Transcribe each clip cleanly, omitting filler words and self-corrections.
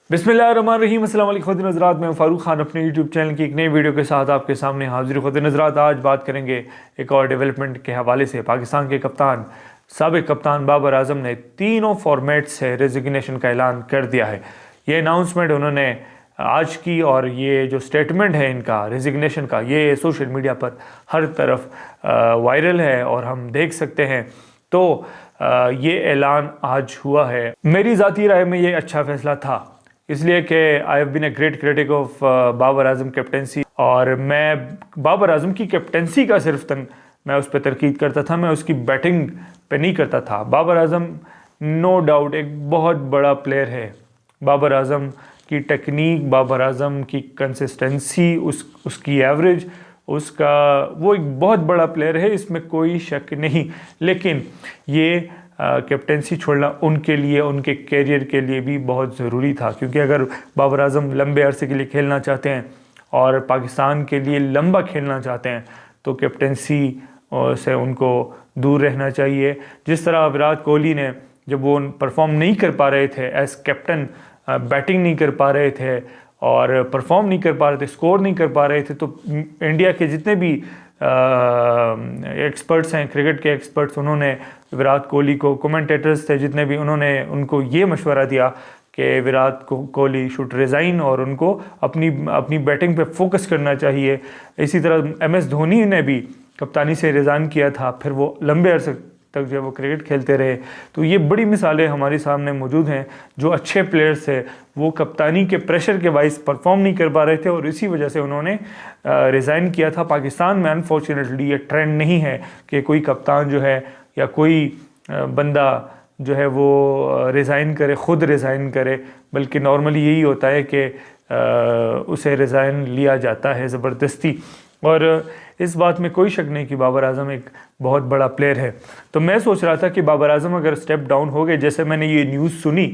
बिस्मिल्लाहिर्रहमानिर्रहीम। अस्सलाम वालेकुम हज़रात, मैं फ़ारूक खान अपने यूट्यूब चैनल की एक नई वीडियो के साथ आपके सामने हाजिर खुद हज़रात। आज बात करेंगे एक और डेवलपमेंट के हवाले से। पाकिस्तान के कप्तान साबिक़ कप्तान बाबर आजम ने तीनों फॉर्मेट से रेजिग्नेशन का ऐलान कर दिया है। ये अनाउंसमेंट उन्होंने आज की, और ये जो स्टेटमेंट है इनका रेजिग्नेशन का, ये सोशल मीडिया पर हर तरफ वायरल है और हम देख सकते हैं। तो ये ऐलान आज हुआ है। मेरी ज़ाती राय में ये अच्छा फ़ैसला था, इसलिए कि I have been a great critic of Babar Azam captaincy, और मैं बाबर आजम की कैप्टेंसी का सिर्फ मैं उस पर तनकीद करता था, मैं उसकी बैटिंग पे नहीं करता था। बाबर आजम नो डाउट एक बहुत बड़ा प्लेयर है। बाबर आजम की टेक्निक, बाबर आजम की कंसिस्टेंसी, उसकी एवरेज, उसका वो एक बहुत बड़ा प्लेयर है, इसमें कोई शक नहीं। लेकिन ये कैप्टेंसी छोड़ना उनके लिए, उनके कैरियर के लिए भी बहुत ज़रूरी था, क्योंकि अगर बाबर आजम लंबे अरसे के लिए खेलना चाहते हैं और पाकिस्तान के लिए लंबा खेलना चाहते हैं तो कैप्टेंसी से उनको दूर रहना चाहिए। जिस तरह विराट कोहली ने, जब वो परफॉर्म नहीं कर पा रहे थे एज कैप्टन, बैटिंग नहीं कर पा रहे थे और परफॉर्म नहीं कर पा रहे थे, स्कोर नहीं कर पा रहे थे, तो इंडिया के जितने भी एक्सपर्ट्स हैं, क्रिकेट के एक्सपर्ट्स, उन्होंने विराट कोहली को, कमेंटेटर्स थे जितने भी, उन्होंने उनको ये मशवरा दिया कि विराट कोहली शुड रिज़ाइन और उनको अपनी बैटिंग पे फोकस करना चाहिए। इसी तरह MS धोनी ने भी कप्तानी से रिज़ाइन किया था, फिर वो लंबे अरसे तक जो वो क्रिकेट खेलते रहे। तो ये बड़ी मिसालें हमारे सामने मौजूद हैं। जो अच्छे प्लेयर्स थे वो कप्तानी के प्रेशर के वाइस परफॉर्म नहीं कर पा रहे थे और इसी वजह से उन्होंने रिज़ाइन किया था। पाकिस्तान में अनफॉर्चुनेटली ये ट्रेंड नहीं है कि कोई कप्तान जो है या कोई बंदा जो है वो रिज़ाइन करे, ख़ुद रिज़ाइन करे, बल्कि नॉर्मली यही होता है कि उसे रिज़ाइन लिया जाता है ज़बरदस्ती। और इस बात में कोई शक नहीं कि बाबर आजम एक बहुत बड़ा प्लेयर है। तो मैं सोच रहा था कि बाबर आजम अगर स्टेप डाउन हो गए, जैसे मैंने ये न्यूज़ सुनी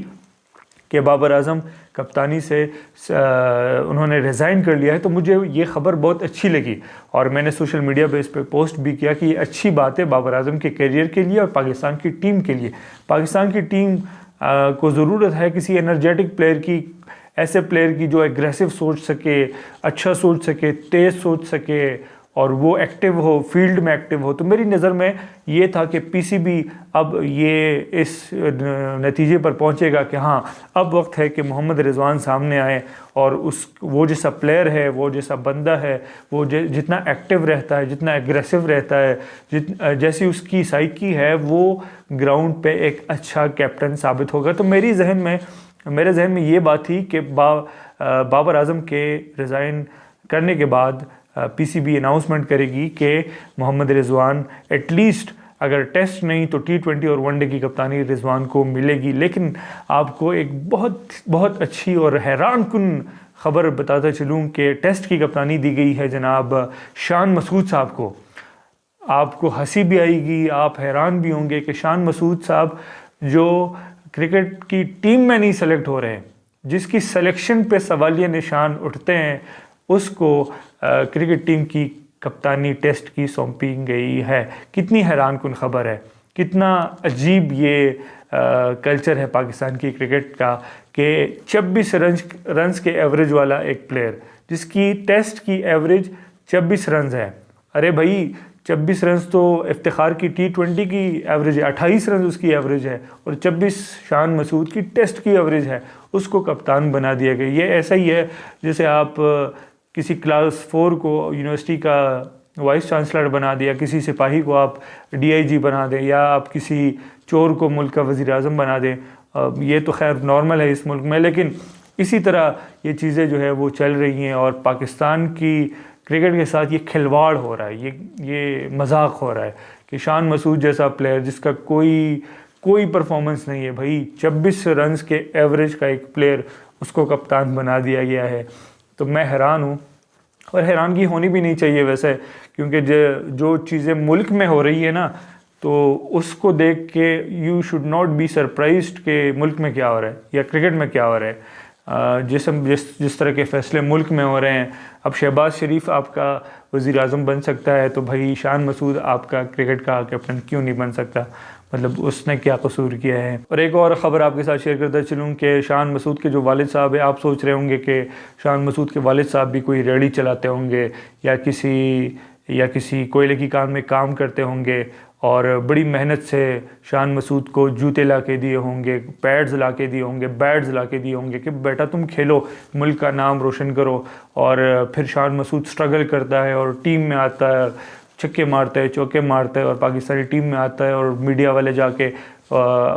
कि बाबर आजम कप्तानी से उन्होंने रिज़ाइन कर लिया है, तो मुझे ये ख़बर बहुत अच्छी लगी और मैंने सोशल मीडिया पे इस पर पोस्ट भी किया कि ये अच्छी बात है बाबर आजम के करियर के लिए और पाकिस्तान की टीम के लिए। पाकिस्तान की टीम को ज़रूरत है किसी एनर्जेटिक प्लेयर की, ऐसे प्लेयर की जो एग्रेसिव सोच सके, अच्छा सोच सके, तेज़ सोच सके और वो एक्टिव हो, फील्ड में एक्टिव हो। तो मेरी नज़र में ये था कि PCB अब ये इस नतीजे पर पहुंचेगा कि हाँ, अब वक्त है कि मोहम्मद रिजवान सामने आए और वो जैसा प्लेयर है, वो जैसा बंदा है, वो जितना एक्टिव रहता है, जितना एग्रेसिव रहता है, जैसी उसकी साइकी है, वो ग्राउंड पे एक अच्छा कैप्टन साबित होगा। तो मेरे जहन में ये बात थी कि बाबर आजम के रिज़ाइन करने के बाद PCB अनाउंसमेंट करेगी कि मोहम्मद रिजवान एटलीस्ट अगर टेस्ट नहीं तो T20 और वनडे की कप्तानी रिजवान को मिलेगी। लेकिन आपको एक बहुत बहुत अच्छी और हैरान कुन ख़बर बताता चलूँ कि टेस्ट की कप्तानी दी गई है जनाब शान मसूद साहब को। आपको हंसी भी आएगी, आप हैरान भी होंगे कि शान मसूद साहब जो क्रिकेट की टीम में नहीं सेलेक्ट हो रहे हैं, जिसकी सिलेक्शन पे सवालिया निशान उठते हैं, उसको क्रिकेट टीम की कप्तानी टेस्ट की सौंपी गई है। कितनी हैरान कुन ख़बर है, कितना अजीब ये कल्चर है पाकिस्तान की क्रिकेट का कि 26 रन्स के एवरेज वाला एक प्लेयर जिसकी टेस्ट की एवरेज 26 रन्स है। अरे भाई, 26 रन्स तो इफ्तिखार की T20 की एवरेज है, 28 रन उसकी एवरेज है और 26 शान मसूद की टेस्ट की एवरेज है, उसको कप्तान बना दिया गया। ये ऐसा ही है जैसे आप किसी क्लास 4 को यूनिवर्सिटी का वाइस चांसलर बना दिया, किसी सिपाही को आप DIG बना दें, या आप किसी चोर को मुल्क का वज़ीर आज़म बना दें। ये तो खैर नॉर्मल है इस मुल्क में, लेकिन इसी तरह ये चीज़ें जो है वो चल रही हैं और पाकिस्तान की क्रिकेट के साथ ये खिलवाड़ हो रहा है, ये मजाक हो रहा है कि शान मसूद जैसा प्लेयर जिसका कोई परफॉर्मेंस नहीं है, भाई 26 रन्स के एवरेज का एक प्लेयर, उसको कप्तान बना दिया गया है। तो मैं हैरान हूँ और हैरानगी होनी भी नहीं चाहिए वैसे, क्योंकि जो चीज़ें मुल्क में हो रही है ना, तो उसको देख के you should not be surprised कि मुल्क में क्या हो रहा है या क्रिकेट में क्या हो रहा है। जिस तरह के फ़ैसले मुल्क में हो रहे हैं, अब शहबाज शरीफ आपका वज़ीर आज़म बन सकता है, तो भाई शान मसूद आपका क्रिकेट का कैप्टन क्यों नहीं बन सकता। मतलब उसने क्या कसूर किया है। और एक और ख़बर आपके साथ शेयर करता चलूँ कि शान मसूद के जो वालिद साहब है, आप सोच रहे होंगे कि शान मसूद के वालिद साहब भी कोई रेडी चलाते होंगे या किसी कोयले की काम में काम करते होंगे और बड़ी मेहनत से शान मसूद को जूते ला के दिए होंगे, पैड्स ला के दिए होंगे, बैट्स ला के दिए होंगे कि बेटा तुम खेलो, मुल्क का नाम रोशन करो। और फिर शान मसूद स्ट्रगल करता है और टीम में आता है, छक्के मारता है, चौके मारता है और पाकिस्तानी टीम में आता है और मीडिया वाले जाके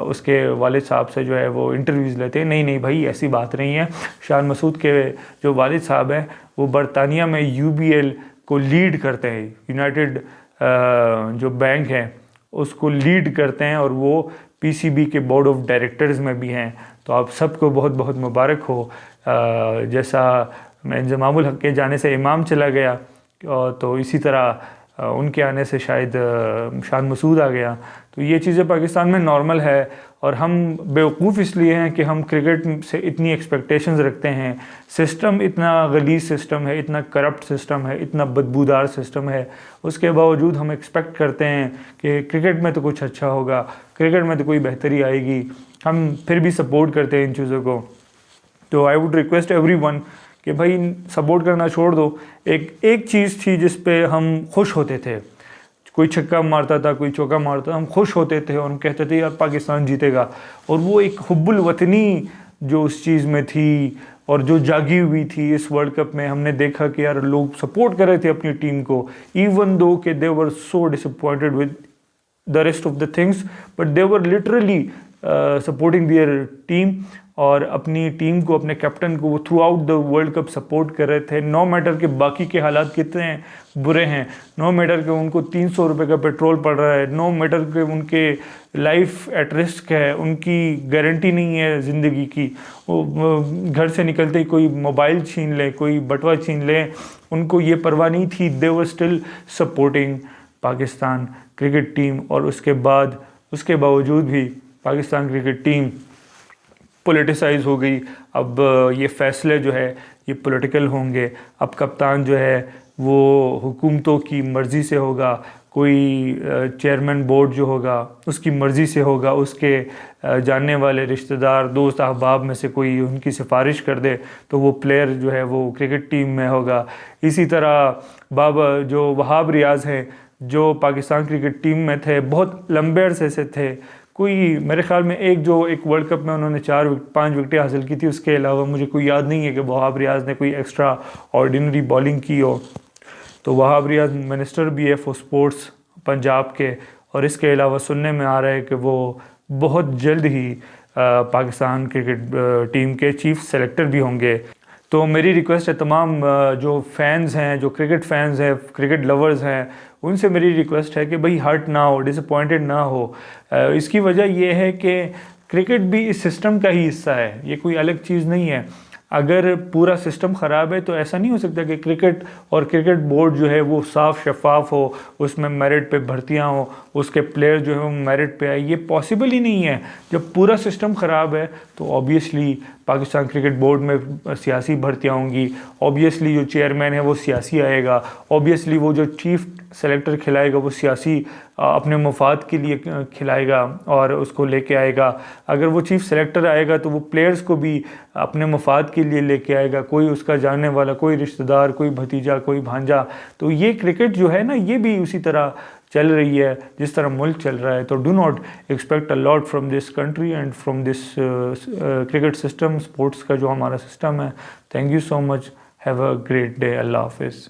उसके वालिद साहब से जो है वो इंटरव्यूज़ लेते हैं। नहीं नहीं भाई, ऐसी बात नहीं है। शान मसूद के जो वालिद साहब हैं वो बरतानिया में UBL को लीड करते हैं, यूनाइटेड जो बैंक है उसको लीड करते हैं और वो PCB के बोर्ड ऑफ डायरेक्टर्स में भी हैं। तो आप सबको बहुत बहुत मुबारक हो। जैसा इंज़मामुल हक़ के जाने से इमाम चला गया, तो इसी तरह उनके आने से शायद शान मसूद आ गया। तो ये चीज़ें पाकिस्तान में नॉर्मल है और हम बेवकूफ़ इसलिए हैं कि हम क्रिकेट से इतनी एक्सपेक्टेशंस रखते हैं। सिस्टम इतना गलीज़ सिस्टम है, इतना करप्ट सिस्टम है, इतना बदबूदार सिस्टम है, उसके बावजूद हम एक्सपेक्ट करते हैं कि क्रिकेट में तो कुछ अच्छा होगा, क्रिकेट में तो कोई बेहतरी आएगी। हम फिर भी सपोर्ट करते हैं इन चीज़ों को। तो आई वुड रिक्वेस्ट एवरीवन कि भाई सपोर्ट करना छोड़ दो। एक चीज़ थी जिस पे हम खुश होते थे, कोई छक्का मारता था, कोई चौका मारता था, हम खुश होते थे और हम कहते थे यार पाकिस्तान जीतेगा। और वो एक हुब्बुल वतनी जो उस चीज़ में थी और जो जागी हुई थी इस वर्ल्ड कप में, हमने देखा कि यार लोग सपोर्ट कर रहे थे अपनी टीम को, इवन दो कि they were so disappointed with the rest of the things, but they were literally supporting their team और अपनी टीम को, अपने कैप्टन को वो throughout the world cup support कर रहे थे। नो मैटर के बाकी के हालात कितने बुरे हैं, नो मैटर के उनको 300 रुपये का पेट्रोल पड़ रहा है, नो मैटर के उनके लाइफ एट रिस्क है, उनकी गारंटी नहीं है ज़िंदगी की, वो घर से निकलते ही कोई मोबाइल छीन ले, कोई बटवा छीन ले, उनको ये परवाह नहीं थी। They were still supporting Pakistan cricket team. और उसके बावजूद भी पाकिस्तान क्रिकेट टीम पॉलिटिसाइज हो गई। अब ये फ़ैसले जो है ये पॉलिटिकल होंगे। अब कप्तान जो है वो हुकूमतों की मर्ज़ी से होगा, कोई चेयरमैन बोर्ड जो होगा उसकी मर्ज़ी से होगा, उसके जानने वाले रिश्तेदार दोस्त अहबाब में से कोई उनकी सिफारिश कर दे तो वो प्लेयर जो है वो क्रिकेट टीम में होगा। इसी तरह जो वहाब रियाज़ हैं जो पाकिस्तान क्रिकेट टीम में थे, बहुत लंबे अरसे से थे, कोई मेरे ख्याल में एक वर्ल्ड कप में उन्होंने 4-5 विकेटें हासिल की थी, उसके अलावा मुझे कोई याद नहीं है कि वहाब रियाज़ ने कोई एक्स्ट्रा ऑर्डिनरी बॉलिंग की हो। तो वहाब रियाज़ मिनिस्टर भी है फॉर स्पोर्ट्स पंजाब के, और इसके अलावा सुनने में आ रहा है कि वो बहुत जल्द ही पाकिस्तान क्रिकेट टीम के चीफ सेलेक्टर भी होंगे। तो मेरी रिक्वेस्ट है तमाम जो फैंस हैं, जो क्रिकेट फैंस हैं, क्रिकेट लवर्स हैं, उनसे मेरी रिक्वेस्ट है कि भाई हर्ट ना हो, डिसअपॉइंटेड ना हो। इसकी वजह यह है कि क्रिकेट भी इस सिस्टम का ही हिस्सा है, ये कोई अलग चीज़ नहीं है। अगर पूरा सिस्टम ख़राब है तो ऐसा नहीं हो सकता कि क्रिकेट और क्रिकेट बोर्ड जो है वो साफ़ शफाफ हो, उसमें मेरिट पे भर्तियां हो, उसके प्लेयर जो है वो मेरिट पे आए, ये पॉसिबल ही नहीं है। जब पूरा सिस्टम ख़राब है तो ऑब्वियसली पाकिस्तान क्रिकेट बोर्ड में सियासी भर्तियाँ होंगी, ऑब्वियसली जो चेयरमैन है वो सियासी आएगा, ऑब्वियसली वो जो चीफ सेलेक्टर खिलाएगा वो सियासी अपने मुफाद के लिए खिलाएगा और उसको लेके आएगा। अगर वो चीफ सेलेक्टर आएगा तो वो प्लेयर्स को भी अपने मुफाद के लिए लेके आएगा, कोई उसका जानने वाला, कोई रिश्तेदार, कोई भतीजा, कोई भांजा। तो ये क्रिकेट जो है ना, ये भी उसी तरह चल रही है जिस तरह मुल्क चल रहा है। तो do not expect a lot from this country and from this cricket system, sports का जो हमारा सिस्टम है। Thank you so much, have a great day, अल्लाह हाफिज़।